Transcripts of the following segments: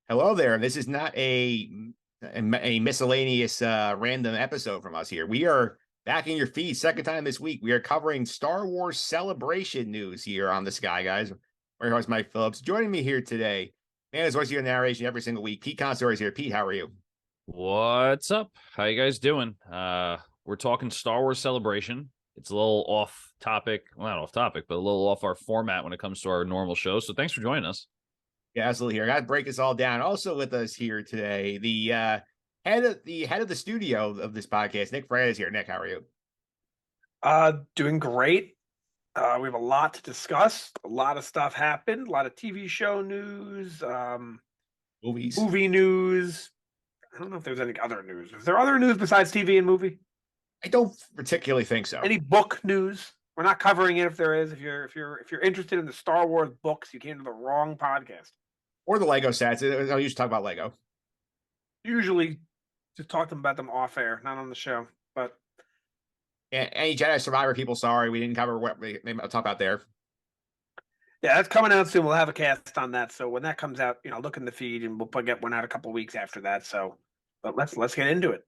Hello there. This is not a miscellaneous random episode from us here. We are back in your feed second time this week. We are covering Star Wars Celebration news here on the Sky Guys. My host Mike Phillips. Joining me here today, man, is always your narration every single week. Pete Consadori is here. Pete, how are you? What's up? How you guys doing? We're talking Star Wars Celebration. It's a little off topic, well, not off topic, but a little off our format when it comes to our normal show. So thanks for joining us. Yeah, absolutely. Here, I got to break this all down. Also with us here today, the head of the studio of this podcast, Nick Fraietta is here. Nick, how are you? Doing great. We have a lot to discuss. A lot of stuff happened. A lot of TV show news, Movies. movie news. I don't know if there's any other news. Is there other news besides TV and movie? I don't particularly think so. Any book news? We're not covering it. If there is, if you're interested in the Star Wars books, you came to the wrong podcast. Or the Lego sets. I used to talk about Lego. Usually, just talk to them about them off air, not on the show. But Any Jedi Survivor people, sorry, we didn't cover what we I'll talk about there. yeah, that's coming out soon. We'll have a cast on that. So when that comes out, look in the feed, and we'll get one out a couple weeks after that. So, but let's get into it.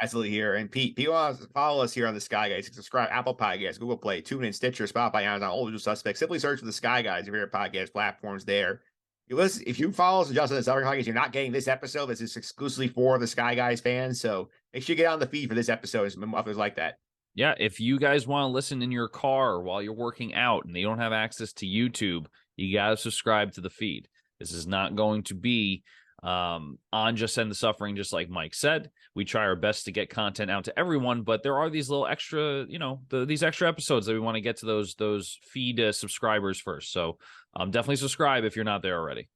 Absolutely here. And Pete, people want to follow us here on the Sky Guys. Subscribe Apple Podcasts, Google Play, TuneIn, Stitcher, Spotify, Amazon, all the usual suspects. Simply search for the Sky Guys, your favorite podcast platforms there. If you follow us just on the other podcasts, you're not getting this episode. This is exclusively for the Sky Guys fans. So make sure you get on the feed for this episode. Some others like that. Yeah, if you guys want to listen in your car while you're working out and you don't have access to YouTube, you got to subscribe to the feed. This is not going to be on Just End the Suffering, just like Mike said. We try our best to get content out to everyone, but there are these little extra, these extra episodes that we want to get to those feed subscribers first. So definitely subscribe if you're not there already.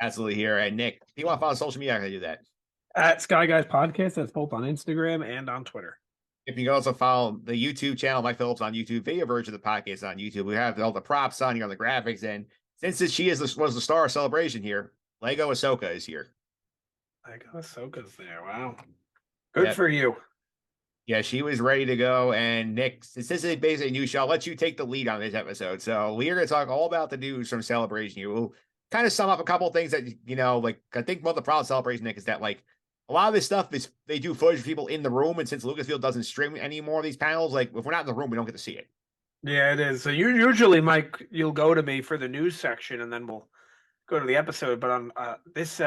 Absolutely here. And Nick, if you want to follow social media, how can I do that? At Sky Guys Podcast, that's both on Instagram and on Twitter. If you can also follow the YouTube channel, Mike Phillips on YouTube, video version of the podcast on YouTube. We have all the props on here on the graphics. And since was the star of Celebration here, Lego Ahsoka is here. Lego Ahsoka's there. Wow. Good for you. Yeah, she was ready to go. And Nick, since this is basically a new show, I'll let you take the lead on this episode. So we are going to talk all about the news from Celebration here. We'll kind of sum up a couple of things that, I think one of the problems with Celebration, Nick, is that, a lot of this stuff is they do footage of people in the room. And since Lucasfilm doesn't stream any more of these panels, if we're not in the room, we don't get to see it. Yeah, it is. So usually, Mike, you'll go to me for the news section, and then we'll go to the episode. But on this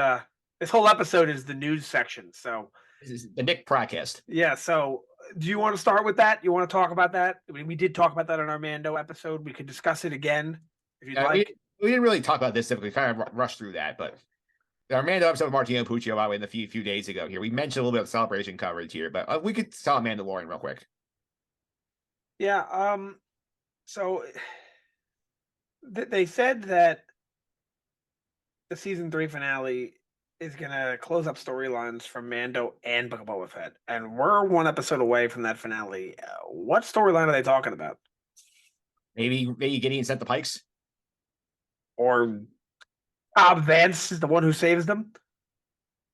whole episode is the news section. So this is the Nick podcast. Yeah. So do you want to start with that? You want to talk about that? I mean, we did talk about that in our Mando episode. We could discuss it again if you'd like. We didn't really talk about this. We kind of rushed through that, but our Mando episode with Martino Puccio, by the way, in the few days ago here, we mentioned a little bit of Celebration coverage here, but we could tell Mandalorian real quick. Yeah. So they said that the season 3 finale is gonna close up storylines from Mando and Book of Boba Fett, and we're one episode away from that finale. What storyline are they talking about? Maybe Gideon sent the Pikes, or Cobb Vance is the one who saves them.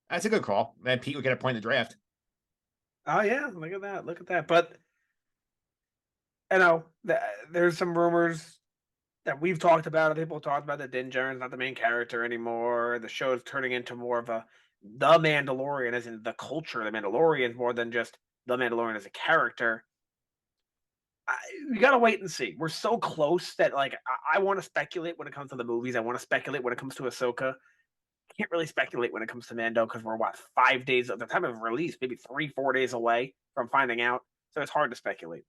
That's a good call. And Pete would get a point in the draft. Oh yeah, look at that. But there's some rumors that we've talked about. People talked about that Din Djarin's not the main character anymore. The show is turning into more of the Mandalorian, as in the culture of the Mandalorian, more than just the Mandalorian as a character. We gotta wait and see. We're so close that I want to speculate when it comes to the movies. I want to speculate when it comes to Ahsoka. Can't really speculate when it comes to Mando because we're 5 days at the time of release, maybe 3-4 days away from finding out. So it's hard to speculate.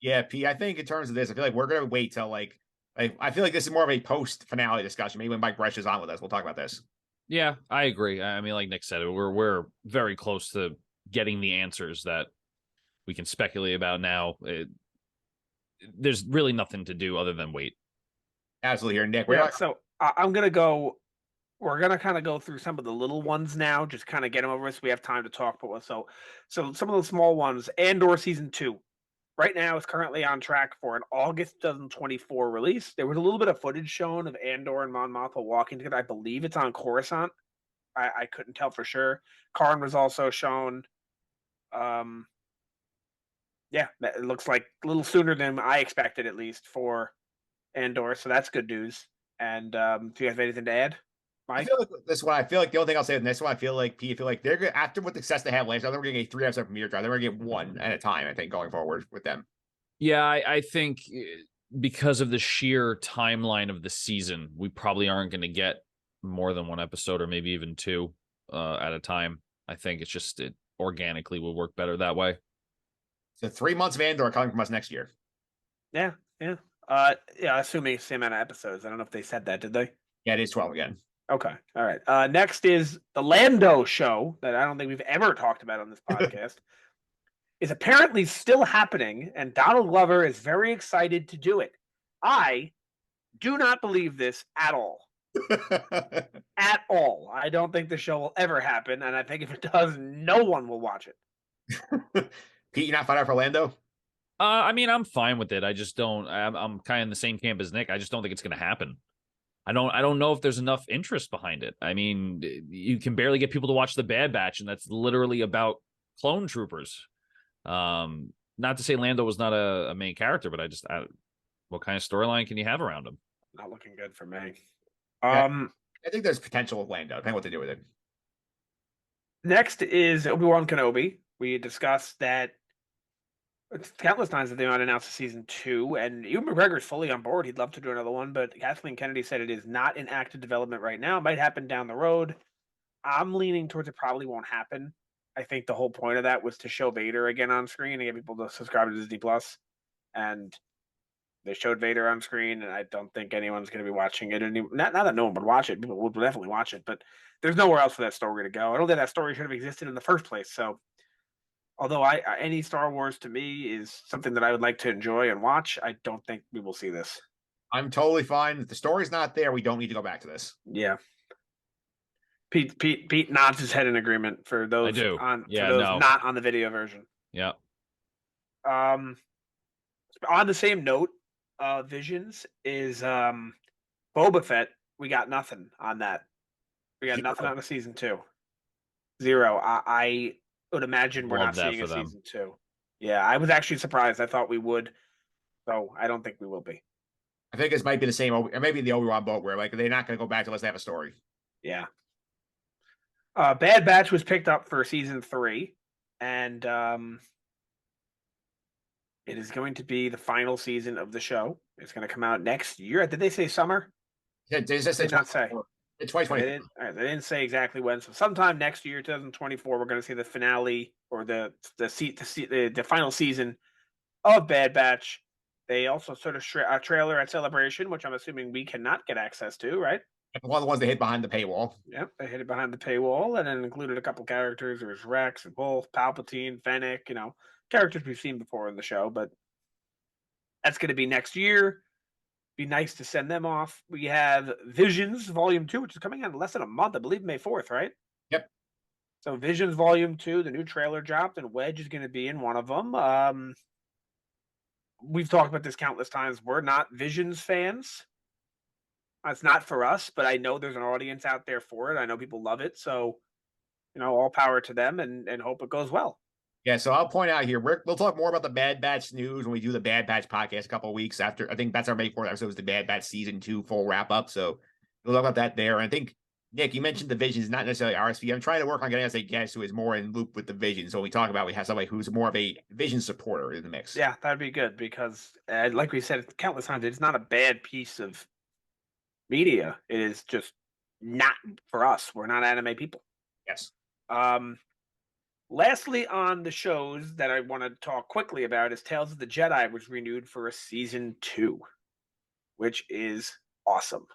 Yeah, Pete. I think in terms of this, I feel like we're gonna wait till I feel like this is more of a post finale discussion. Maybe when Mike Bresh is on with us, we'll talk about this. Yeah, I agree. I mean, like Nick said, we're very close to getting the answers that we can speculate about now. There's really nothing to do other than wait. Absolutely, here, Nick. So I'm gonna go. We're gonna kind of go through some of the little ones now, just kind of get them over so we have time to talk. But so some of the small ones. Andor season 2, right now is currently on track for an August 2024 release. There was a little bit of footage shown of Andor and Mon Mothma walking together. I believe it's on Coruscant. I couldn't tell for sure. Karn was also shown. Yeah, it looks like a little sooner than I expected, at least, for Andor. So that's good news. And do you have anything to add? I Mike? feel like with this one, I feel like the only thing I'll say in this one, I feel like Pete, I feel like they're gonna, after what success they had last year, they're gonna get 3 episode premiere drive. They're gonna get one at a time, I think, going forward with them. Yeah, I think because of the sheer timeline of the season, we probably aren't going to get more than one episode or maybe even two at a time. I think it's just it organically will work better that way. So 3 months of Andor coming from us next year. Yeah, yeah. Yeah, assuming same amount of episodes. I don't know if they said that, did they? Yeah, it is 12 again. Okay. All right. Next is the Lando show that I don't think we've ever talked about on this podcast. Is apparently still happening, and Donald Glover is very excited to do it. I do not believe this at all. At all. I don't think the show will ever happen, and I think if it does, no one will watch it. Pete, you're not fired out for Lando? I mean, I'm fine with it. I just don't. I'm kind of in the same camp as Nick. I just don't think it's going to happen. I don't know if there's enough interest behind it. I mean, you can barely get people to watch The Bad Batch, and that's literally about clone troopers. Not to say Lando was not a main character, but what kind of storyline can you have around him? Not looking good for me. I think there's potential with Lando, depending on what they do with it. Next is Obi-Wan Kenobi. We discussed that it's countless times that they might announce a season 2, and Ewan McGregor's fully on board. He'd love to do another one, but Kathleen Kennedy said it is not in active development right now. It might happen down the road. I'm leaning towards it probably won't happen. I think the whole point of that was to show Vader again on screen and get people to subscribe to Disney Plus. And they showed Vader on screen, and I don't think anyone's going to be watching it. Not that no one would watch it. People would definitely watch it, but there's nowhere else for that story to go. I don't think that story should have existed in the first place. So, although any Star Wars to me is something that I would like to enjoy and watch, I don't think we will see this. I'm totally fine. If the story's not there, we don't need to go back to this. Yeah. Pete nods his head in agreement for those not on the video version. Yeah. On the same note, Visions is Boba Fett. We got nothing on that. We got nothing on the season 2. 0. I would imagine we're not seeing a season 2. Yeah, I was actually surprised. I thought we would, so I don't think we will be. I think this might be the same, or maybe the Obi-Wan boat where like they're not going to go back unless they have a story. Yeah. Bad Batch was picked up for season 3, and it is going to be the final season of the show. It's going to come out next year. Did they say summer? Yeah, they just say 2024. It's 2024. They didn't say exactly when. So sometime next year, 2024, we're going to see the finale or the final season of Bad Batch. They also sort of a trailer at Celebration, which I'm assuming we cannot get access to, right? One of the ones they hid behind the paywall. Yep, they hid it behind the paywall, and then included a couple characters. There was Rex and Wolf, Palpatine, Fennec, characters we've seen before in the show, but that's going to be next year. Be nice to send them off. We have Visions Volume 2, which is coming out in less than a month, I believe May 4th, right? Yep. So Visions Volume 2, the new trailer dropped, and Wedge is going to be in one of them. We've talked about this countless times. We're not Visions fans. It's not for us, but I know there's an audience out there for it. I know people love it. So, all power to them and hope it goes well. Yeah, so I'll point out here, we'll talk more about the Bad Batch news when we do the Bad Batch podcast a couple of weeks after. I think that's our May 4th episode, was the Bad Batch season 2 full wrap up. So we'll talk about that there. And I think, Nick, you mentioned the Visions, not necessarily RSV. I'm trying to work on getting us a guest who is more in loop with the Vision. So when we talk about, we have somebody who's more of a Vision supporter in the mix. Yeah, that'd be good because, like we said countless times, it's not a bad piece of media. It is just not for us. We're not anime people. Yes. Lastly, on the shows that I want to talk quickly about is Tales of the Jedi was renewed for a season 2, which is awesome.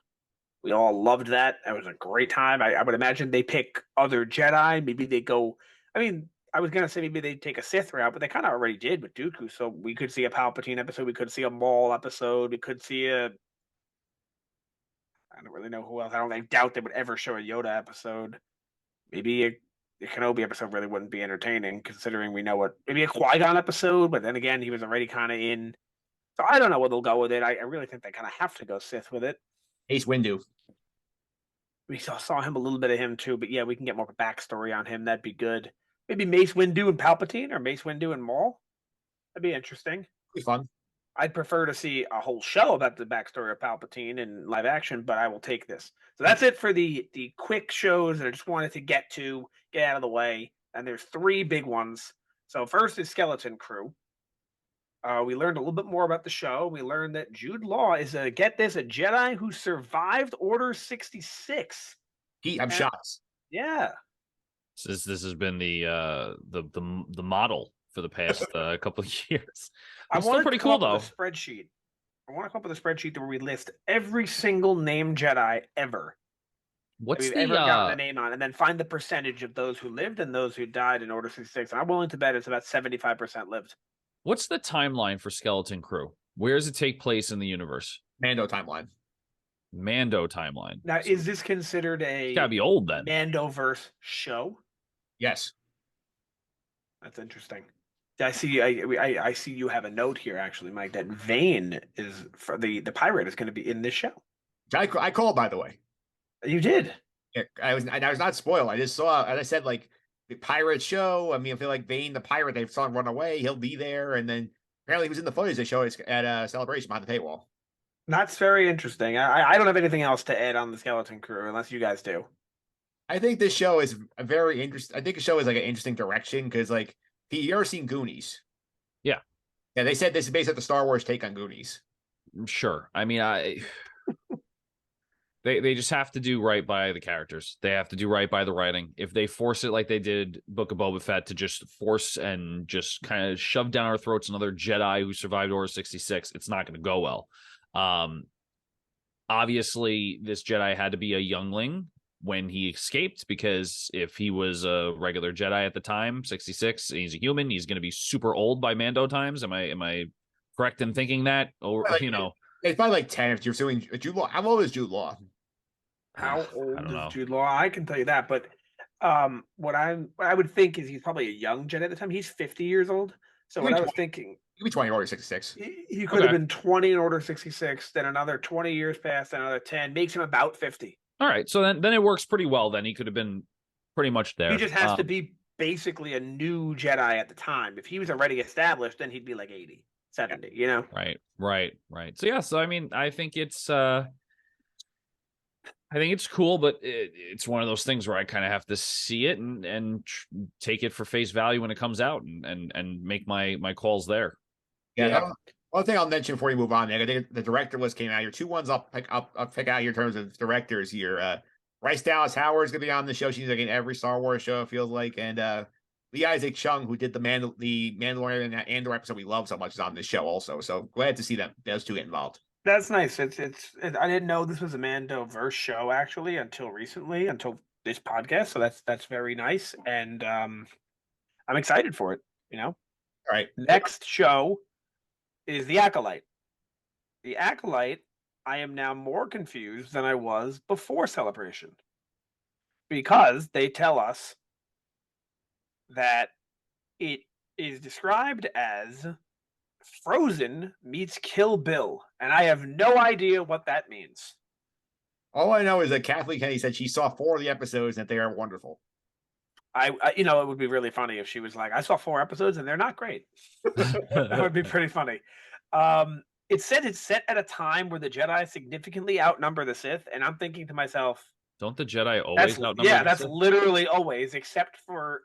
We all loved that. That was a great time. I would imagine they pick other Jedi. Maybe they go. I mean, I was gonna say maybe they take a Sith route, but they kind of already did with Dooku. So we could see a Palpatine episode. We could see a Maul episode. We could see a. I don't really know who else. I doubt they would ever show a Yoda episode. Maybe a Kenobi episode really wouldn't be entertaining, considering we know what. Maybe a Qui-Gon episode, but then again, he was already kind of in. So I don't know where they'll go with it. I really think they kind of have to go Sith with it. Ace Windu. We saw him a little bit of him too, but yeah, we can get more of a backstory on him. That'd be good. Maybe Mace Windu and Palpatine, or Mace Windu and Maul. That'd be interesting. Be fun. I'd prefer to see a whole show about the backstory of Palpatine in live action, but I will take this. So that's it for the quick shows that I just wanted to get out of the way. And there's 3 big ones. So first is Skeleton Crew. We learned a little bit more about the show. We learned that Jude Law is a Jedi who survived Order 66. I'm shocked. Yeah. This has been the model for the past couple of years. I It's want still pretty cool though. A spreadsheet. I want to come up with a spreadsheet where we list every single named Jedi ever. What's we've the ever gotten a name on, and then find the percentage of those who lived and those who died in Order 66. And I'm willing to bet it's about 75% lived. what's the timeline for Skeleton Crew? Where does it take place in the universe? Mando timeline. Now, is this considered It's gotta be old then. Mandoverse show? Yes. That's interesting. I see you have a note here, actually, Mike, that Vane is for the pirate is going to be in this show. I called, by the way. You did. Yeah, I was not spoiled. I just saw, as I said, like the pirate show. I mean, I feel like Vane, the pirate, they saw him run away. He'll be there, and then apparently he was in the footage they show at Celebration behind the paywall. That's very interesting. I don't have anything else to add on the Skeleton Crew unless you guys do. I think this show is a very interesting. I think the show is like an interesting direction because, like, you ever seen Goonies? Yeah. Yeah, they said this is based on the Star Wars take on Goonies. Sure. I mean, they just have to do right by the characters. They have to do right by the writing. If they force it like they did Book of Boba Fett to just force and just kind of shove down our throats another Jedi who survived Order 66, it's not going to go well. Obviously, this Jedi had to be a youngling when he escaped, because if he was a regular Jedi at the time, 66, he's a human, he's going to be super old by Mando times. Am I correct in thinking that? Or, like, it's probably like 10 if you're doing Jude Law. How old is Jude Law? How old is Jude Law? I can tell you that, but what I would think is he's probably a young Jedi at the time. He's 50 years old. So what I was thinking, he'd be 20 in Order 66. He could have been 20 in Order 66, then another 20 years past, then another 10, makes him about 50. All right, so then it works pretty well. Then he could have been pretty much there. He just has to be basically a new Jedi at the time. If he was already established, then he'd be like 80, 70, you know? Right. So yeah, so I mean, I think it's cool, but it's one of those things where I kind of have to see it and take it for face value when it comes out and make my calls there. Yeah. One thing I'll mention before you move on, Nick, I think the director list came out here. 2 ones I'll pick out here in terms of directors here. Bryce Dallas Howard's gonna be on the show. She's like in every Star Wars show, it feels like, and Lee Isaac Chung, who did the Mandalorian and Andor episode we love so much, is on this show also. So glad to see those 2 get involved. That's nice. I didn't know this was a Mandoverse show actually until recently, until this podcast. So that's very nice, and I'm excited for it. You know. All right. Next show is The Acolyte. The Acolyte, I am now more confused than I was before Celebration, because they tell us that it is described as Frozen meets Kill Bill, and I have no idea what that means. All I know is that Kathleen Kennedy said she saw 4 of the episodes and that they are wonderful. I it would be really funny if she was like, I saw 4 episodes and they're not great. That would be pretty funny. It said it's set at a time where the Jedi significantly outnumber the Sith, and I'm thinking to myself, don't the Jedi always outnumber the Sith? That's literally always, except for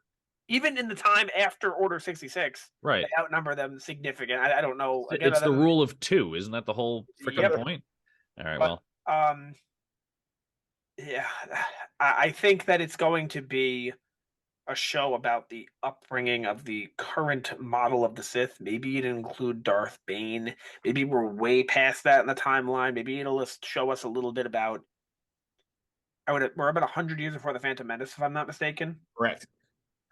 even in the time after Order 66, right? They outnumber them significant. I don't know. Again, it's the rule of 2, isn't that the whole freaking point? All right, yeah, I think that it's going to be a show about the upbringing of the current model of the Sith. Maybe it'll include Darth Bane. Maybe we're way past that in the timeline. Maybe it'll just show us a little bit about. We're about 100 years before the Phantom Menace, if I'm not mistaken. Correct.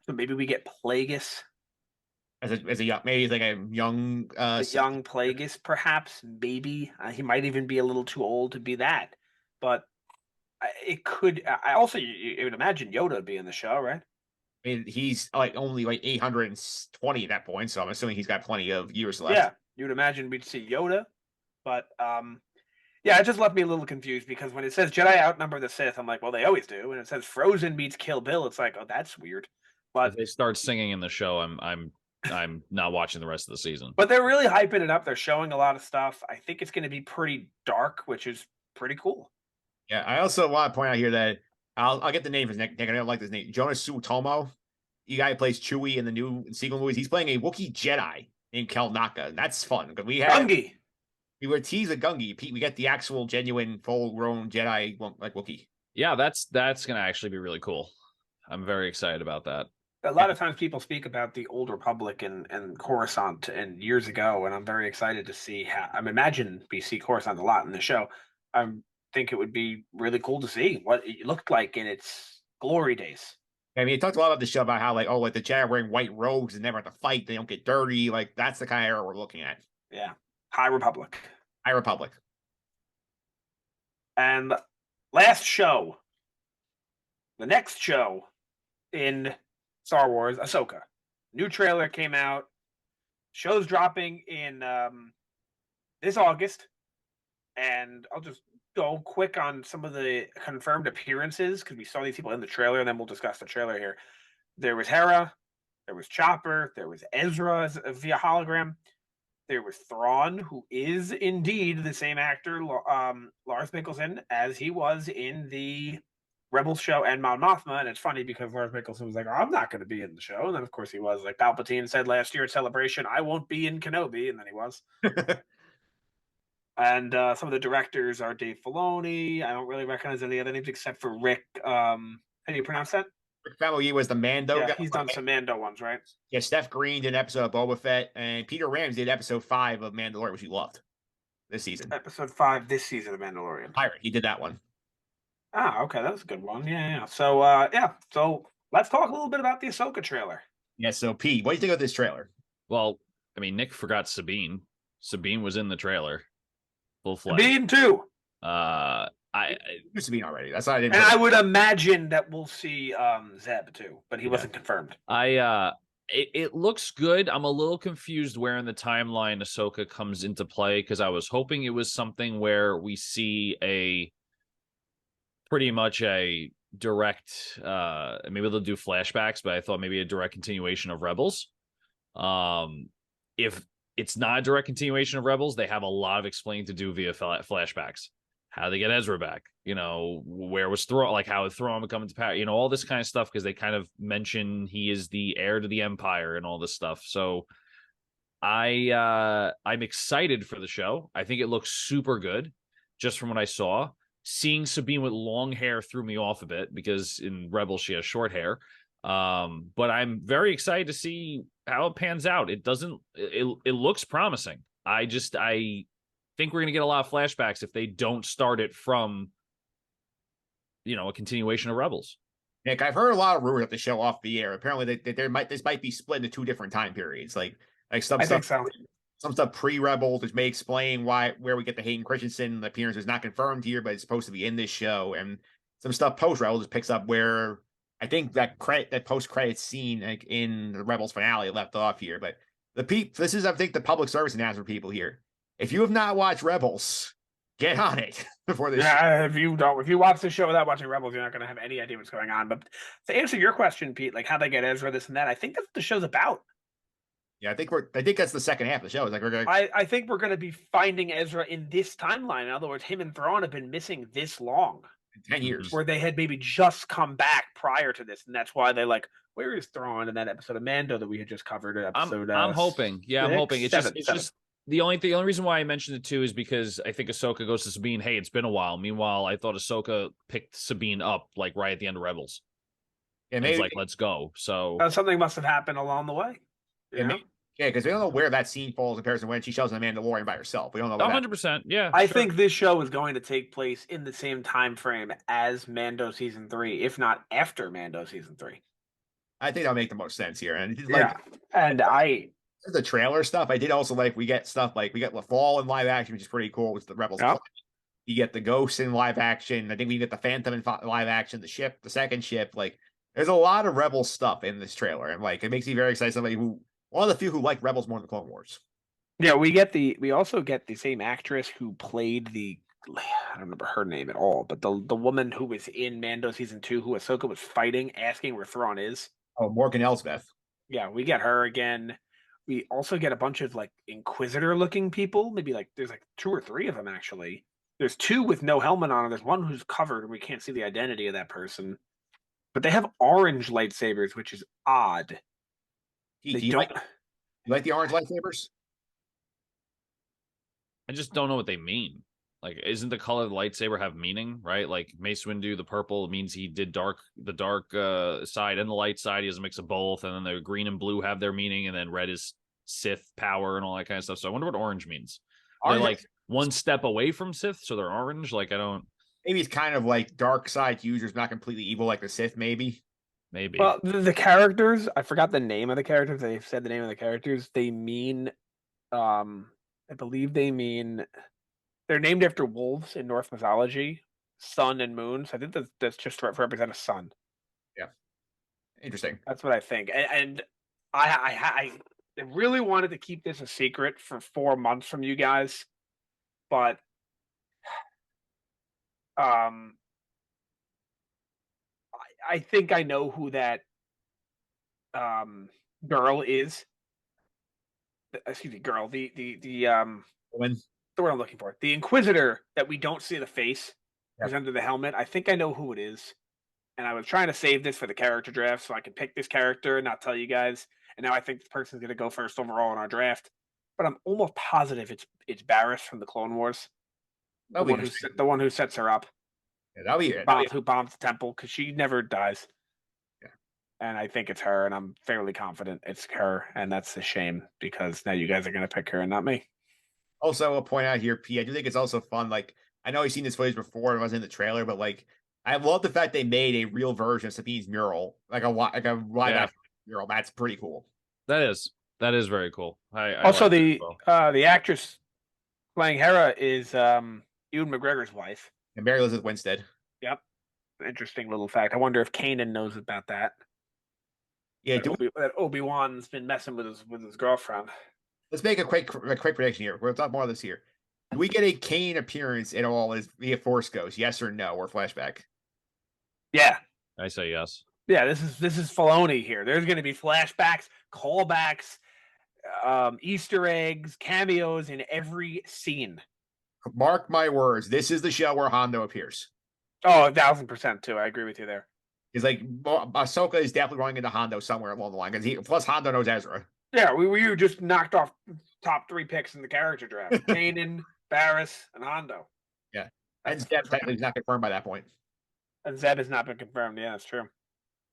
So maybe we get Plagueis as a young, maybe like a young, young Plagueis, perhaps. Maybe he might even be a little too old to be that, but it could. I also you would imagine Yoda would be in the show, right? I mean, he's like only like 820 at that point, so I'm assuming he's got plenty of years left. Yeah, you would imagine we'd see Yoda, but yeah, it just left me a little confused because when it says Jedi outnumber the Sith, I'm like, well, they always do. And it says Frozen meets Kill Bill, it's like, oh, that's weird. But if they start singing in the show, I'm I'm not watching the rest of the season. But they're really hyping it up. They're showing a lot of stuff. I think it's going to be pretty dark, which is pretty cool. Yeah, I also want to point out here that I'll get the name for Nick. I don't like this name. Jonas Sutomo, the guy who plays Chewie in the new sequel movies. He's playing a Wookiee Jedi named Kelnaka. That's fun because Gungi. we were teased a Gungi. Pete, we get the actual genuine full-grown Jedi like Wookiee. Yeah, that's going to actually be really cool. I'm very excited about that. A lot of times people speak about the Old Republic and Coruscant and years ago, and I'm very excited to see how. I imagine we see Coruscant a lot in the show. I think it would be really cool to see what it looked like in its glory days. I mean, it talked a lot about the show about how like the Jedi are wearing white robes and never have to fight. They don't get dirty. Like that's the kind of era we're looking at. Yeah, High Republic. High Republic. And last show, the next show in Star Wars, Ahsoka. New trailer came out. Show's dropping in this August. And I'll just go quick on some of the confirmed appearances because we saw these people in the trailer, and then we'll discuss the trailer here. There was Hera, there was Chopper, there was Ezra via hologram, there was Thrawn, who is indeed the same actor, Lars Mikkelsen, as he was in the Rebels show and Mon Mothma. And it's funny because Lars Mikkelsen was like, oh, I'm not going to be in the show. And then, of course, he was. Like Palpatine said last year at Celebration, I won't be in Kenobi. And then he was. And some of the directors are Dave Filoni. I don't really recognize any other names except for Rick. How do you pronounce that? Rick Famuyiwa was the Mando guy. He's done some Mando ones, right? Yeah, Steph Green did an episode of Boba Fett, and Peter Ramsey did episode 5 of Mandalorian, which he loved this season. Episode 5 this season of Mandalorian. Pirate, he did that one. Ah, okay, that was a good one. Yeah. So, so let's talk a little bit about the Ahsoka trailer. Yeah. So, Pete, what do you think of this trailer? Well, I mean, Nick forgot Sabine. Sabine was in the trailer, full fledged. Sabine too. I knew Sabine already. That's why I didn't. And I would imagine that we'll see Zeb too, but he wasn't confirmed. It looks good. I'm a little confused where in the timeline Ahsoka comes into play because I was hoping it was something where we see pretty much a direct maybe they'll do flashbacks, but I thought maybe a direct continuation of Rebels. If it's not a direct continuation of Rebels, they have a lot of explaining to do via flashbacks. How they get Ezra back, where was Thrawn, like how Thrawn would come into power, all this kind of stuff, because they kind of mention he is the heir to the Empire and all this stuff. So I'm excited for the show. I think it looks super good just from what I saw. Seeing Sabine with long hair threw me off a bit because in Rebels she has short hair. But I'm very excited to see how it pans out. It looks promising. I think we're going to get a lot of flashbacks if they don't start it from, a continuation of Rebels. Nick, I've heard a lot of rumors that the show off the air. Apparently, this might be split into 2 different time periods. Like some stuff pre-Rebels, which may explain where we get the Hayden Christensen appearance is not confirmed here, but it's supposed to be in this show, and some stuff post-Rebels picks up where I think that post-credit scene like in the Rebels finale left off here. But this is, I think, the public service announcement for people here. If you have not watched Rebels, get on it before this. Yeah, if you watch the show without watching Rebels, you're not going to have any idea what's going on. But to answer your question, Pete, like how they get Ezra, this and that, I think that's what the show's about. Yeah, I think that's the second half of the show. It's like I think we're going to be finding Ezra in this timeline. In other words, him and Thrawn have been missing this long. 10 years. Where they had maybe just come back prior to this, and that's why they where is Thrawn in that episode of Mando that we had just covered? I'm hoping. Yeah, I'm hoping. It's just the only reason why I mentioned it too is because I think Ahsoka goes to Sabine. Hey, it's been a while. Meanwhile, I thought Ahsoka picked Sabine up like right at the end of Rebels. And it's like, let's go. So something must have happened along the way. Yeah, because we don't know where that scene falls in comparison to when she shows the Mandalorian by herself. We don't know. 100%. Yeah, I think this show is going to take place in the same time frame as Mando season 3, if not after Mando season 3. I think that'll make the most sense here. And the trailer stuff, I did also like. We get stuff like we get LaFall in live action, which is pretty cool. With the Rebels, you get the Ghost in live action. I think we get the Phantom in live action. The second ship. Like, there's a lot of Rebel stuff in this trailer, and like it makes me very excited. Somebody one of the few who like Rebels more than the Clone Wars. Yeah, we also get the same actress who played I don't remember her name at all, but the woman who was in Mando season 2, who Ahsoka was fighting, asking where Thrawn is. Oh, Morgan Elsbeth. Yeah, we get her again. we also get a bunch of like Inquisitor looking people. Maybe like there's like 2 or 3 of them actually. There's 2 with no helmet on, and there's one who's covered, and we can't see the identity of that person. But they have orange lightsabers, which is odd. Pete, They do you don't. like the orange lightsabers? I just don't know what they mean. Like, isn't the color of the lightsaber have meaning, right? Like Mace Windu, the purple means he did the dark side and the light side. He has a mix of both, and then the green and blue have their meaning, and then red is Sith power and all that kind of stuff. So I wonder what orange means. They're Orange, like one step away from Sith, so they're orange. Like I don't. maybe it's kind of like dark side users, not completely evil like the Sith, maybe. Maybe. Well, the characters, I forgot the name of the characters. They've said the name of the characters. They mean, I believe they mean, they're named after wolves in Norse mythology, sun and moon. So I think that's just to represent a sun. Yeah, interesting. That's what I think. And I really wanted to keep this a secret for 4 months from you guys, but um, I think I know who that girl is. Excuse me, girl. When The word I'm looking for. The Inquisitor that we don't see the face Yep. is under the helmet. I think I know who it is. And I was trying to save this for the character draft so I could pick this character and not tell you guys. And now I think this person's gonna go first overall in our draft. But I'm almost positive it's Barriss from the Clone Wars. that'll be interesting. The one who sets her up. Yeah, that'll be Who bombs the temple because she never dies. Yeah. And I think it's her, and I'm fairly confident it's her, and that's a shame because now you guys are gonna pick her and not me. Also, I'll point out here, P. I do think it's also fun. Like, I know I've seen this footage before. It wasn't in the trailer, but like, I love the fact they made a real version of Sabine's mural, like a live action mural. That's pretty cool. That is very cool. I Also, like that as well. the actress playing Hera is Ewan McGregor's wife. And Mary Elizabeth Winstead. Yep, interesting little fact. I wonder if Kanan knows about that. Yeah, that Obi-Wan's been messing with his girlfriend. let's make a quick prediction here. We'll talk more of this here. Do we get a Kane appearance at all as via Force Ghost? Yes or no, or flashback? Yeah, I say yes. yeah. This is Filoni here. There's going to be flashbacks, callbacks, Easter eggs, cameos in every scene. Mark my words. This is the show where Hondo appears. Oh, 1,000% too. I agree with you there. He's like Ahsoka is definitely running into Hondo somewhere along the line because plus Hondo knows Ezra. Yeah, we just knocked off top 3 picks in the character draft: Kanan, Barriss, and Hondo. Yeah, and Zeb technically is not confirmed by that point. And Zeb has not been confirmed. Yeah, that's true.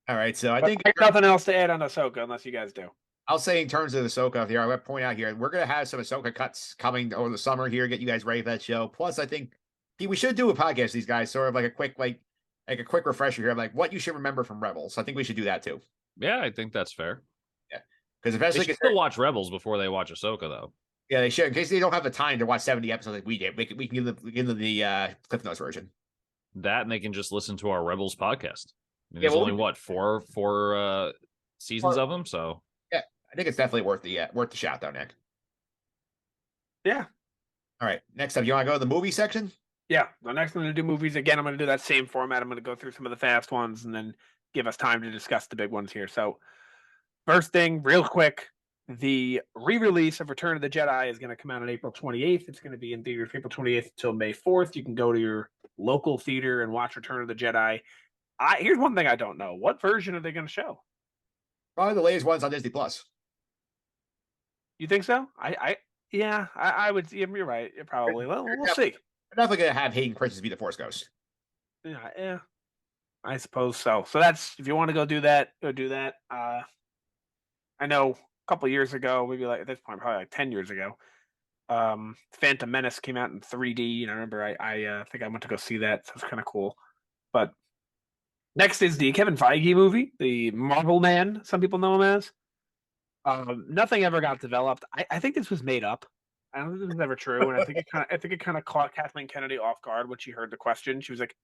All right, so I But think there's nothing else to add on Ahsoka unless you guys do. I'll say in terms of Ahsoka here, I want to point out here, we're going to have some Ahsoka cuts coming over the summer here, get you guys ready for that show. Plus, I think we should do a podcast with these guys, sort of like a quick, like a quick refresher here, like what you should remember from Rebels. I think we should do that too. Yeah, I think that's fair. Yeah, because They especially should still watch Rebels before they watch Ahsoka, though. yeah, they should in case they don't have the time to watch 70 episodes like we did. We can give them the Cliff Notes version. That and they can just listen to our Rebels podcast. I mean, Yeah, there's well, only what four seasons of them, so yeah, I think it's definitely worth the shout though, Nick. Yeah. All right, next up, you want to go to the movie section? Yeah, the next I'm going to do movies again. I'm going to do that same format. I'm going to go through some of the fast ones and then give us time to discuss the big ones here. So, first thing, real quick, the re-release of Return of the Jedi is going to come out on April 28th. It's going to be in theaters April 28th until May 4th. You can go to your local theater and watch Return of the Jedi. Here's one thing I don't know: what version are they going to show? Probably the latest ones on Disney Plus. You think so? I would. You're right. Probably. Well, we'll see. We're definitely going to have Hayden Christensen be the Force Ghost. Yeah. I suppose so. So that's if you want to go do that, go do that. I know a couple of years ago, maybe like at this point, probably like 10 years ago, Phantom Menace came out in 3D, and I remember I think I went to go see that. So it's kind of cool. But next is the Kevin Feige movie, the Marvel Man. Some people know him as. Nothing ever got developed. I think this was made up. I don't think this was ever true, and I think it kind of caught Kathleen Kennedy off guard when she heard the question. She was like,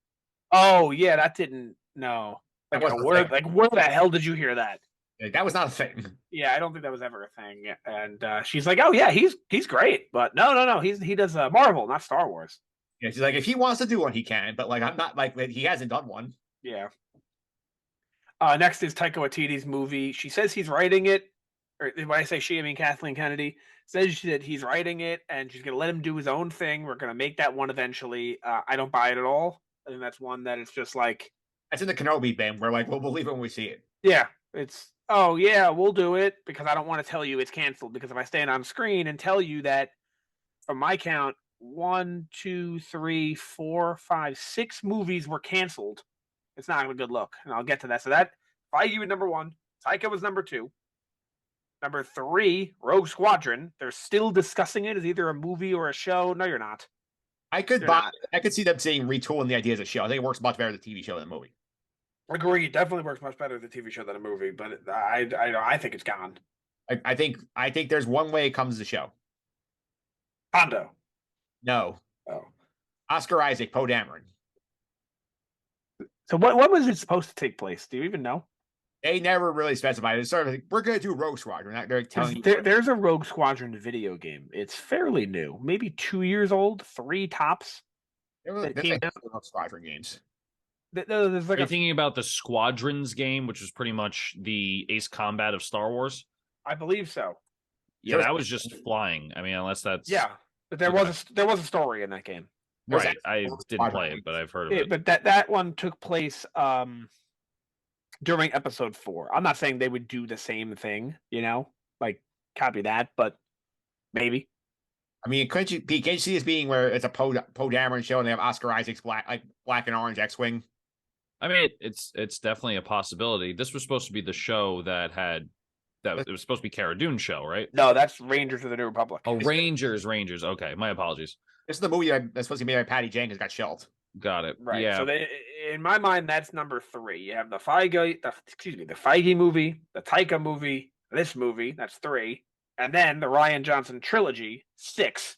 "Oh yeah, that didn't no." Like where the hell did you hear that? That was not a thing. Yeah, I don't think that was ever a thing. And she's like, "Oh yeah, he's great, but no, he does Marvel, not Star Wars." Yeah, she's like, if he wants to do one, he can, but like I'm not like he hasn't done one. Yeah. Next is Taika Waititi's movie. She says he's writing it. or when I say she, I mean Kathleen Kennedy, says that he's writing it and she's going to let him do his own thing. We're going to make that one eventually. I don't buy it at all. I think that's one that it's just like, That's in the Kenobi bin. We're like, we'll believe it when we see it. yeah, it's, oh, yeah, we'll do it because I don't want to tell you it's canceled. Because if I stand on screen and tell you that, from my count, 1, 2, 3, 4, 5, 6 movies were canceled, it's not a good look. And I'll get to that. So that, Feige was number 1, Taika was number 2. Number 3, Rogue Squadron. They're still discussing it as either a movie or a show. No, you're not. I could see them saying retooling the idea as a show. I think it works much better as a TV show than a movie. Agree. Definitely works much better as a TV show than a movie, but I think it's gone. I think there's one way it comes as a show. Hondo. No. Oh. Oscar Isaac, Poe Dameron. So what was it supposed to take place? Do you even know? They never really specified. It's sort of like, we're going to do Rogue Squadron. They're telling you. There's a Rogue Squadron video game. It's fairly new, maybe 2 years old, 3 tops. There's like Rogue Squadron games. There's like Are you thinking about the Squadrons game, which was pretty much the Ace Combat of Star Wars? I believe so. Yeah, that was just flying. I mean, unless that's but there was a story in that game. Right. I didn't play it, but I've heard of it. But that one took place during episode 4. I'm not saying they would do the same thing, like copy that, but maybe. I mean, can't you see this being where it's a Poe Dameron show and they have Oscar Isaac's black and orange X-wing? I mean, it's definitely a possibility. This was supposed to be the show that it was supposed to be Cara Dune's show, right? No, that's Rangers of the New Republic. Oh, Rangers. Okay, my apologies. This is the movie that's supposed to be made by Patty Jenkins, got shelved. Got it. Right. Yeah. So in my mind, that's number 3. You have the Feige movie, the Taika movie, this movie. That's 3, and then the Rian Johnson trilogy, 6.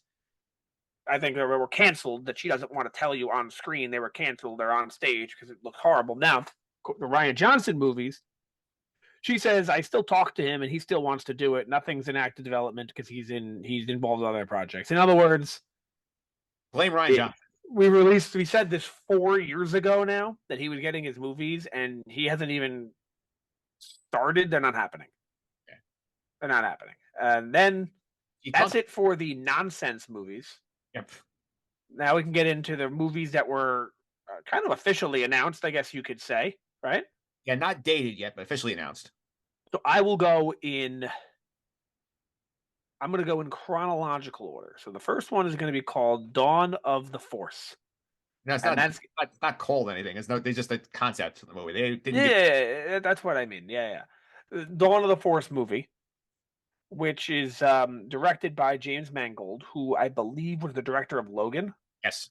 I think they were canceled. That she doesn't want to tell you on screen. They were canceled. They're on stage because it looked horrible. Now, the Rian Johnson movies, she says I still talk to him and he still wants to do it. Nothing's in active development because he's involved in other projects. In other words, blame Rian Johnson. We said this 4 years ago now that he was getting his movies and he hasn't even started. They're not happening. Okay. They're not happening. And then that's it for the nonsense movies. Yep. Now we can get into the movies that were kind of officially announced, I guess you could say, right? Yeah, not dated yet, but officially announced. So I'm going to go in chronological order. So the first one is going to be called Dawn of the Force. No, it's not called anything. They just the concept of the movie. They didn't that's what I mean. Yeah. Dawn of the Force movie, which is directed by James Mangold, who I believe was the director of Logan. Yes.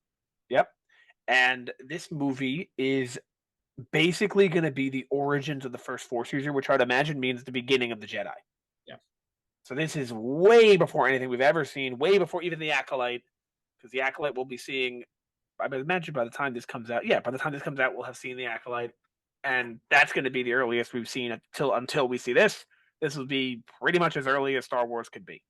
Yep. And this movie is basically going to be the origins of the first Force user, which I'd imagine means the beginning of the Jedi. Yeah. So this is way before anything we've ever seen, way before even the Acolyte, because the Acolyte we'll be seeing, I imagine by the time this comes out, we'll have seen the Acolyte, and that's going to be the earliest we've seen until we see this. This will be pretty much as early as Star Wars could be.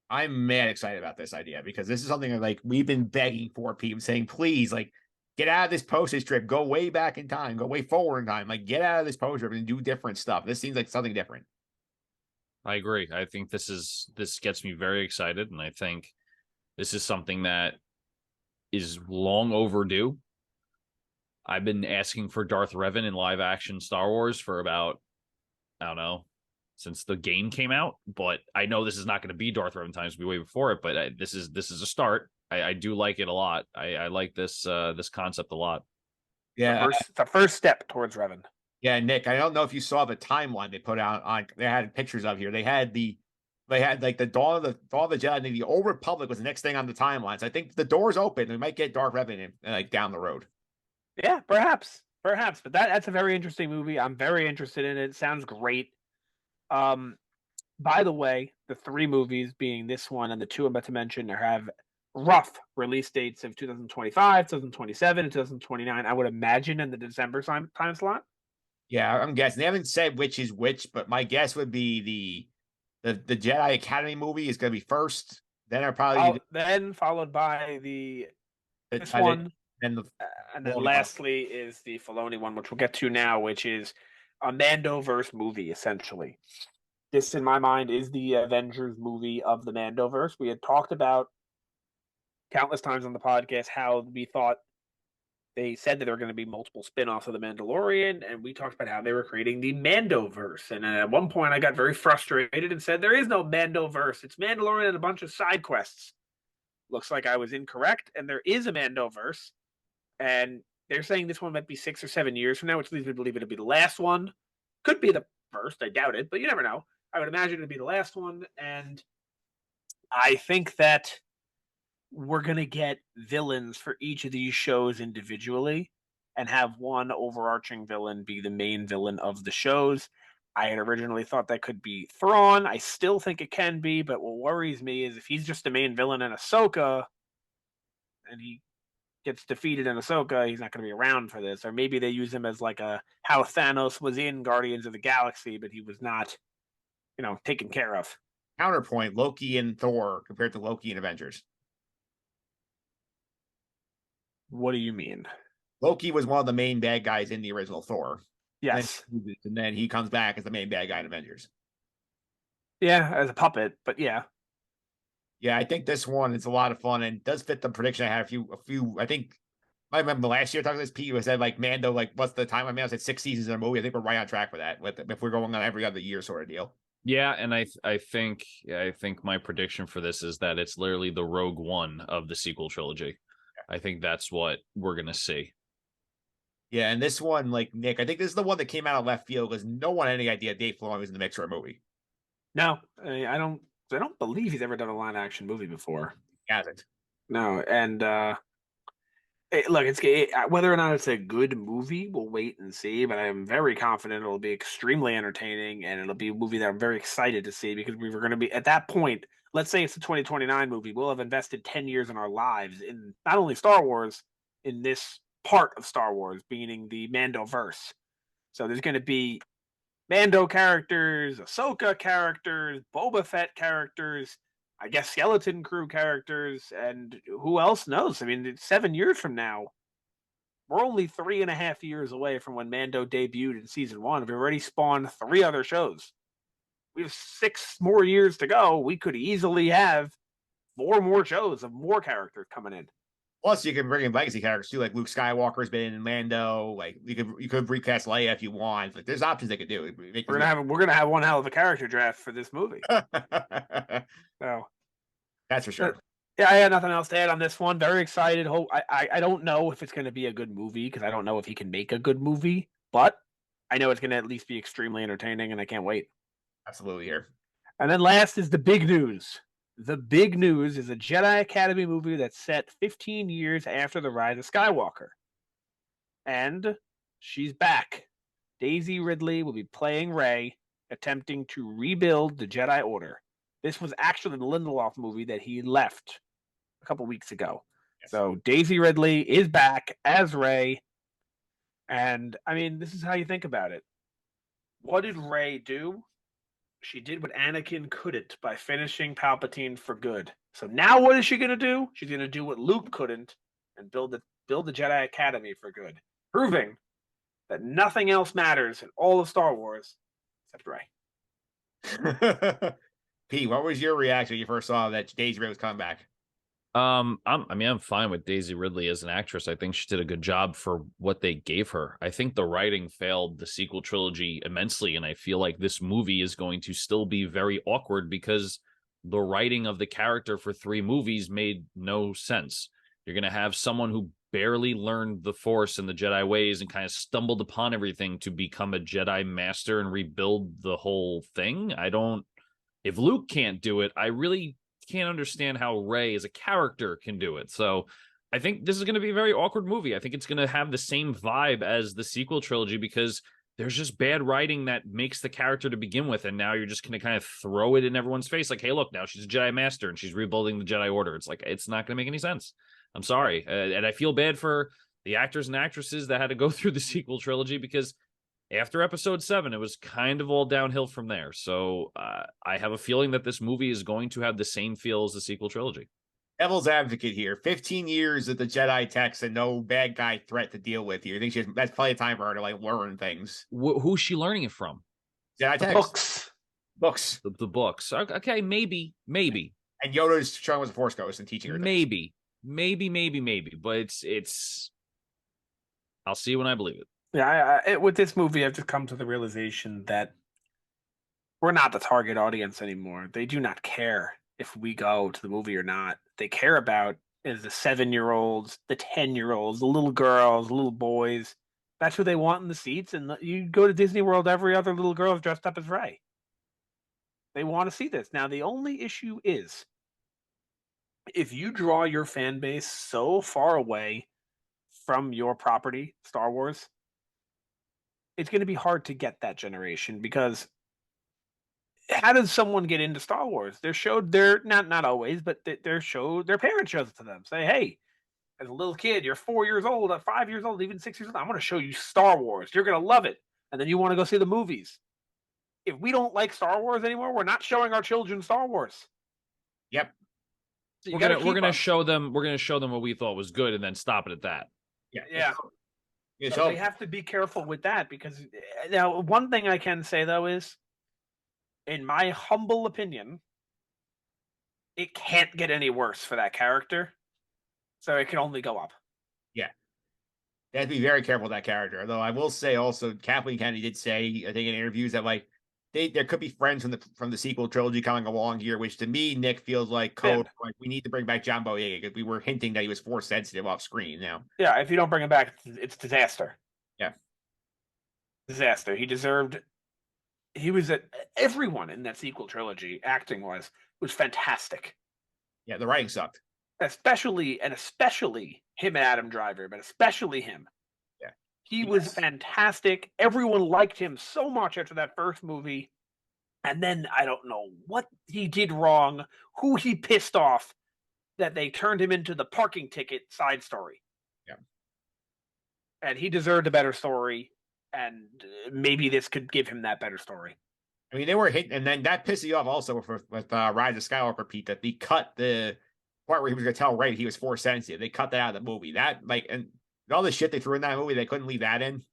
I'm mad excited about this idea because this is something that, like, we've been begging for, people saying, please, like, get out of this postage strip, go way back in time, go way forward in time, like, get out of this postage strip and do different stuff. This seems like something different. I agree. I think this gets me very excited, and I think this is something that is long overdue. I've been asking for Darth Revan in live action Star Wars for about, I don't know, since the game came out, but I know this is not going to be Darth Revan times, be way before it, but this is a start. I do like it a lot. I like this concept a lot. Yeah, the first step towards Revan. Yeah, Nick, I don't know if you saw the timeline they put out on. They had pictures of here. They had like the Dawn of the Jedi. And the Old Republic was the next thing on the timeline. So I think the door's open. We might get Darth Revan in, like, down the road. Yeah, perhaps. But that's a very interesting movie. I'm very interested in it. It sounds great. By the way, the 3 movies, being this one and the 2 I'm about to mention, have rough release dates of 2025, 2027, and 2029. I would imagine in the December time slot. Yeah, I'm guessing. They haven't said which is which, but my guess would be the Jedi Academy movie is going to be first. Then then followed by this one, and then lastly is the Filoni one, which we'll get to now, which is a Mando-verse movie, essentially. This, in my mind, is the Avengers movie of the Mandoverse. We had talked about countless times on the podcast how we thought they said that there were going to be multiple spin-offs of the Mandalorian, and we talked about how they were creating the Mandoverse. And at one point, I got very frustrated and said, "There is no Mandoverse. It's Mandalorian and a bunch of side quests." Looks like I was incorrect, and there is a Mandoverse, and they're saying this one might be 6 or 7 years from now, which leads me to believe it'll be the last one. Could be the first, I doubt it, but you never know. I would imagine it'd be the last one, and I think that we're going to get villains for each of these shows individually and have one overarching villain be the main villain of the shows. I had originally thought that could be Thrawn. I still think it can be, but what worries me is if he's just the main villain in Ahsoka and he gets defeated in Ahsoka, he's not going to be around for this. Or maybe they use him as like a how Thanos was in Guardians of the Galaxy, but he was not, taken care of. Counterpoint: Loki and Thor compared to Loki and Avengers. What do you mean? Loki was one of the main bad guys in the original Thor. Yes. And then he comes back as the main bad guy in Avengers. Yeah, as a puppet, but yeah. Yeah, I think this one is a lot of fun and does fit the prediction I had a few. I think I remember last year talking to this Pete who said like Mando, like what's the time? I mean, I said 6 seasons in a movie. I think we're right on track for that. If we're going on every other year sort of deal. Yeah, and I think my prediction for this is that it's literally the Rogue One of the sequel trilogy. I think that's what we're gonna see. Yeah, and this one, like Nick, I think this is the one that came out of left field because no one had any idea Dave Filoni was in the mix for a movie. No, I don't believe he's ever done a live action movie before. He hasn't. No, and look, whether or not it's a good movie, we'll wait and see. But I am very confident it'll be extremely entertaining, and it'll be a movie that I'm very excited to see because we were going to be at that point. Let's say it's a 2029 movie. We'll have invested 10 years in our lives in not only Star Wars, in this part of Star Wars, meaning the Mandoverse. So there's going to be Mando characters, Ahsoka characters, Boba Fett characters, I guess Skeleton Crew characters, and who else knows? I mean, it's 7 years from now. We're only 3.5 years away from when Mando debuted in season 1. We've already spawned 3 other shows. We have 6 more years to go. We could easily have 4 more shows of more characters coming in. Plus, you can bring in legacy characters too, like Luke Skywalker's been in Mando. Like you could recast Leia if you want. Like there's options they could do. We're gonna have one hell of a character draft for this movie. So that's for sure. Yeah, I had nothing else to add on this one. Very excited. I don't know if it's going to be a good movie because I don't know if he can make a good movie, but I know it's going to at least be extremely entertaining, and I can't wait. Absolutely here. And then last is the big news. The big news is a Jedi Academy movie that's set 15 years after the rise of Skywalker. And she's back. Daisy Ridley will be playing Rey, attempting to rebuild the Jedi Order. This was actually the Lindelof movie that he left a couple weeks ago. Yes. So Daisy Ridley is back as Rey. And, I mean, this is how you think about it. What did Rey do? She did what Anakin couldn't by finishing Palpatine for good. So now what is she going to do? She's going to do what Luke couldn't and build the Jedi Academy for good, proving that nothing else matters in all of Star Wars except Rey. Pete, what was your reaction when you first saw that Daisy Ridley was coming back? I'm fine with Daisy Ridley as an actress. I think she did a good job for what they gave her. I think the writing failed the sequel trilogy immensely, and I feel like this movie is going to still be very awkward because the writing of the character for 3 movies made no sense. You're going to have someone who barely learned the Force and the Jedi ways and kind of stumbled upon everything to become a Jedi master and rebuild the whole thing. If Luke can't do it, I really can't understand how Rey as a character can do it. So I think this is going to be a very awkward movie. I think it's going to have the same vibe as the sequel trilogy because there's just bad writing that makes the character to begin with. And now you're just going to kind of throw it in everyone's face. Like, hey, look, now she's a Jedi master and she's rebuilding the Jedi Order. It's like, it's not going to make any sense. I'm sorry. And I feel bad for the actors and actresses that had to go through the sequel trilogy because after episode 7, it was kind of all downhill from there. So I have a feeling that this movie is going to have the same feel as the sequel trilogy. Devil's advocate here. 15 years of the Jedi text and no bad guy threat to deal with here. I think that's plenty of time for her to like learn things. Who's she learning it from? Jedi text. Books. Books. The books. Okay, maybe. And Yoda's showing us a Force Ghost and teaching her things. Maybe. But it's. I'll see when I believe it. Yeah, with this movie, I've just come to the realization that we're not the target audience anymore. They do not care if we go to the movie or not. They care about is the 7-year-olds, the 10-year-olds, the little girls, the little boys. That's who they want in the seats. And you go to Disney World, every other little girl is dressed up as Rey. They want to see this. Now, the only issue is if you draw your fan base so far away from your property, Star Wars, it's going to be hard to get that generation because how does someone get into Star Wars? They're showed their not always, but they're showed their parents shows it to them. Say, hey, as a little kid, you're 4 years old, 5 years old, even 6 years old. I'm going to show you Star Wars. You're going to love it, and then you want to go see the movies. If we don't like Star Wars anymore, we're not showing our children Star Wars. Yep. So We're gonna show them what we thought was good, and then stop it at that. Yeah. So they have to be careful with that because now one thing I can say though is, in my humble opinion, it can't get any worse for that character, so it can only go up. Yeah. They have to be very careful with that character. Although I will say also, Kathleen Kennedy did say, I think in interviews, that like there could be friends from the sequel trilogy coming along here, which to me, Nick, feels like code. Like we need to bring back John Boyega because we were hinting that he was Force sensitive off screen now. Yeah, if you don't bring him back, it's disaster. Yeah. Disaster. He deserved. He was everyone in that sequel trilogy, acting wise, was fantastic. Yeah, the writing sucked. Especially him and Adam Driver, but especially him. Yeah. He was fantastic. Everyone liked him so much after that first movie. And then I don't know what he did wrong, who he pissed off, that they turned him into the parking ticket side story. Yeah. And he deserved a better story, and maybe this could give him that better story. I mean, they were hitting, and then that pissed you off also with Rise of Skywalker, Pete, that they cut the part where he was going to tell Rey he was Force sensitive. They cut that out of the movie. That, like, and all the shit they threw in that movie, they couldn't leave that in.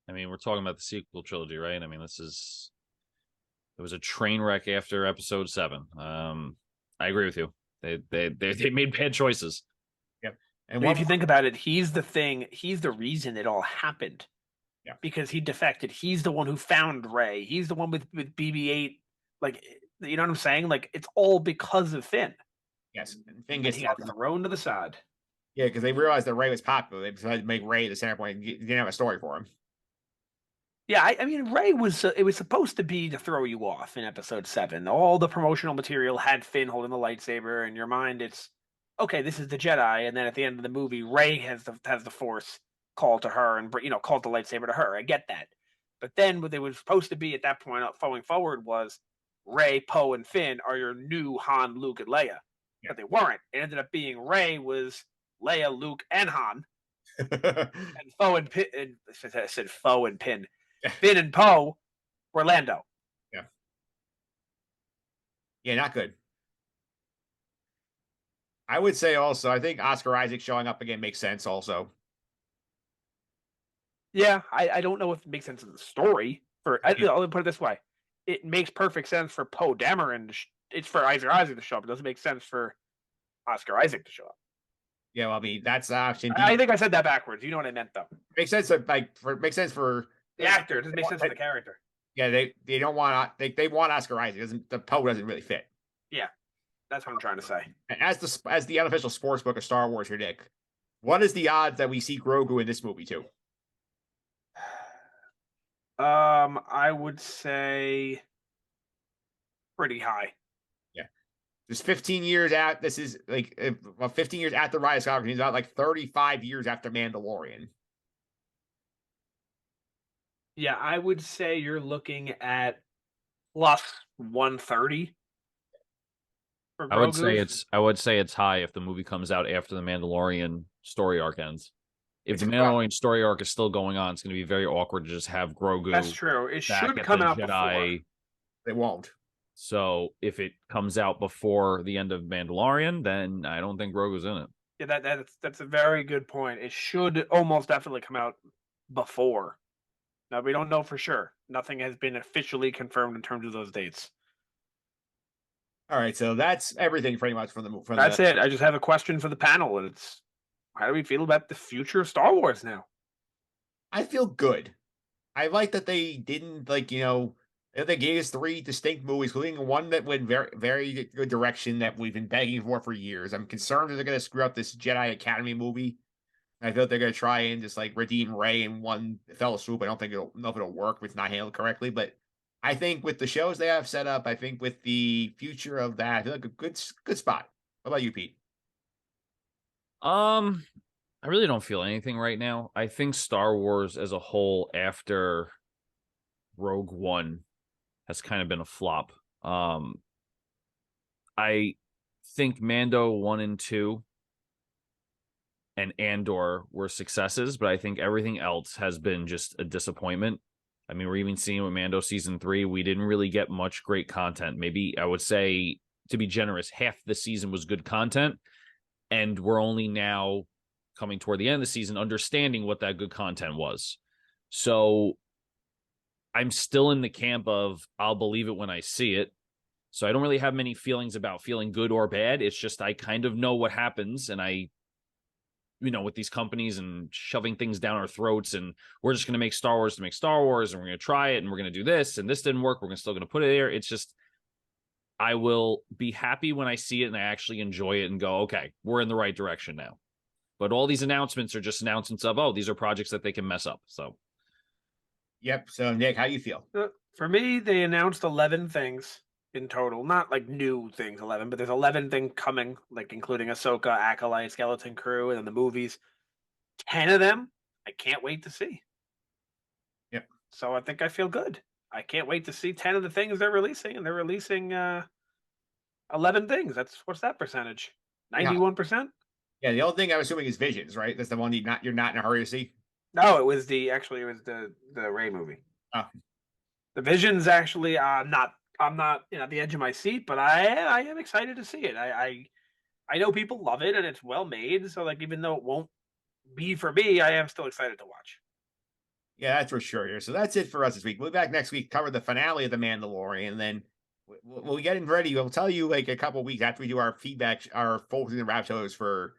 I mean, we're talking about the sequel trilogy, right? I mean, it was a train wreck after episode 7. I agree with you. They made bad choices. Yep. And if you think about it, he's the reason it all happened. Yeah. Because he defected. He's the one who found Rey. He's the one with BB-8. Like, you know what I'm saying? Like, it's all because of Finn. Yes. And Finn gets thrown to the side. Yeah, because they realized that Rey was popular. They decided to make Rey the center point. You didn't have a story for him. Yeah, I mean, Rey was it was supposed to be to throw you off in episode 7. All the promotional material had Finn holding the lightsaber. In your mind, it's okay. This is the Jedi, and then at the end of the movie, Rey has the Force call to her and called the lightsaber to her. I get that, but then what they was supposed to be at that point, going forward, was Rey, Poe, and Finn are your new Han, Luke, and Leia. Yeah. But they weren't. It ended up being Rey was Leia, Luke, and Han, and Poe and Pin. I said Poe and Pin. Finn and Poe were Lando. Yeah. Yeah, not good. I would say also, I think Oscar Isaac showing up again makes sense also. Yeah, I don't know if it makes sense in the story. I'll put it this way. It makes perfect sense for Poe Dameron. It's for Oscar Isaac to show up. It doesn't make sense for Oscar Isaac to show up. Yeah, well, I mean, that's the option. I think I said that backwards. You know what I meant, though. Makes sense. Makes sense for the actor. It doesn't make sense for the character. Yeah, they don't want they want Oscar Isaac. The Poe doesn't really fit. Yeah, that's what I'm trying to say. As the unofficial sports book of Star Wars here, Nick, what is the odds that we see Grogu in this movie too? I would say pretty high. Yeah, there's 15 years out. This is like 15 years after Rise of Skywalker. He's about like 35 years after Mandalorian. Yeah, I would say you're looking at plus 130. I would say it's high if the movie comes out after the Mandalorian story arc ends. If the Mandalorian story arc is still going on, it's going to be very awkward to just have Grogu. That's true. It should come out Jedi. Before. They won't. So if it comes out before the end of Mandalorian, then I don't think Grogu's in it. Yeah, that's a very good point. It should almost definitely come out before No, we don't know for sure. Nothing has been officially confirmed in terms of those dates. All right, so that's everything pretty much from That's the. it. I just have a question for the panel, and it's how do we feel about the future of Star Wars now? I feel good. I like that they didn't they gave us three distinct movies, including one that went very, very good direction that we've been begging for years. I'm concerned that they're going to screw up this Jedi Academy movie. I feel like they're going to try and just like redeem Rey in one fell swoop. I don't think know if it'll work if it's not handled correctly, but I think with the shows they have set up, I think with the future of that, I feel like a good spot. What about you, Pete? I really don't feel anything right now. I think Star Wars as a whole after Rogue One has kind of been a flop. I think Mando 1 and 2 and Andor were successes, but I think everything else has been just a disappointment. I mean, we're even seeing with Mando season 3, we didn't really get much great content. Maybe I would say, to be generous, half the season was good content, and we're only now coming toward the end of the season understanding what that good content was. So I'm still in the camp of I'll believe it when I see it. So I don't really have many feelings about feeling good or bad. It's just I kind of know what happens, and with these companies and shoving things down our throats, and we're just going to make Star Wars to make Star Wars, and we're going to try it, and we're going to do this, and this didn't work. We're still going to put it there. It's just, I will be happy when I see it and I actually enjoy it and go, okay, we're in the right direction now. But all these announcements are just announcements of, oh, these are projects that they can mess up. So, Yep. So Nick, how you feel? For me, they announced 11 things in total. Not like new things, 11, but there's 11 things coming, like including Ahsoka, Acolyte, Skeleton Crew, and then the movies. 10 of them, I can't wait to see. Yep. So I think I feel good. I can't wait to see 10 of the things they're releasing, and they're releasing 11 things. What's that percentage? 91%? Yeah, the only thing I'm assuming is Visions, right? That's the one you're not in a hurry to see. No, it was the Ray movie. Oh. The Visions actually I'm not at the edge of my seat, but I am excited to see it. I know people love it and it's well made, so like even though it won't be for me, I am still excited to watch. Yeah, that's for sure here. So that's it for us this week. We'll be back next week, cover the finale of The Mandalorian, and then we'll get in ready. We'll tell you like a couple weeks after we do our feedback, our full season wrap shows for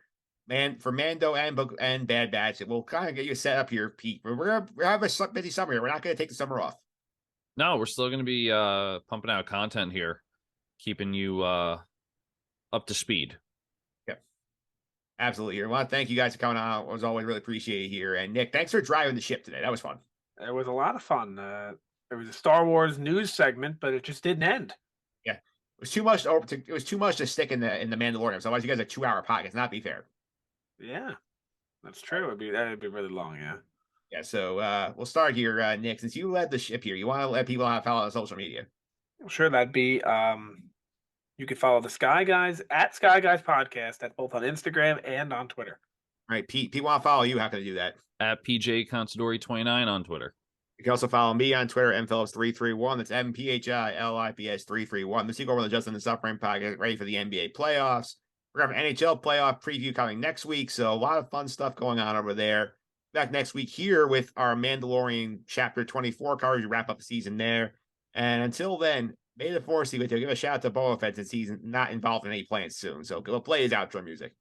Mando and Bad Batch. We'll kind of get you set up here, Pete. We're having a busy summer here. We're not going to take the summer off. No, we're still going to be pumping out content here, keeping you up to speed. Yep. Absolutely. I want to thank you guys for coming on. It was always really appreciated here. And Nick, thanks for driving the ship today. That was fun. It was a lot of fun. It was a Star Wars news segment, but it just didn't end. Yeah. It was too much to stick in the Mandalorian. So otherwise you guys are 2-hour podcast. Not be fair. Yeah. That's true. That'd be really long, yeah. Yeah, so we'll start here, Nick. Since you led the ship here, you want to let people follow on social media? Sure, that'd be you can follow the Sky Guys at Sky Guys Podcast. That's both on Instagram and on Twitter. All right, Pete. People want to follow you. How can they do that? At PJ Consadori 29 on Twitter. You can also follow me on Twitter, mphillips331. That's MPHILIPS331. This week over on the Justin and Suffering podcast, ready for the NBA playoffs. We're having an NHL playoff preview coming next week, so a lot of fun stuff going on over there. Back next week here with our Mandalorian Chapter 24 coverage. Wrap up the season there. And until then, may the Force be with you. Give a shout out to Boba Fett since he's not involved in any plans soon. So go play his outro music.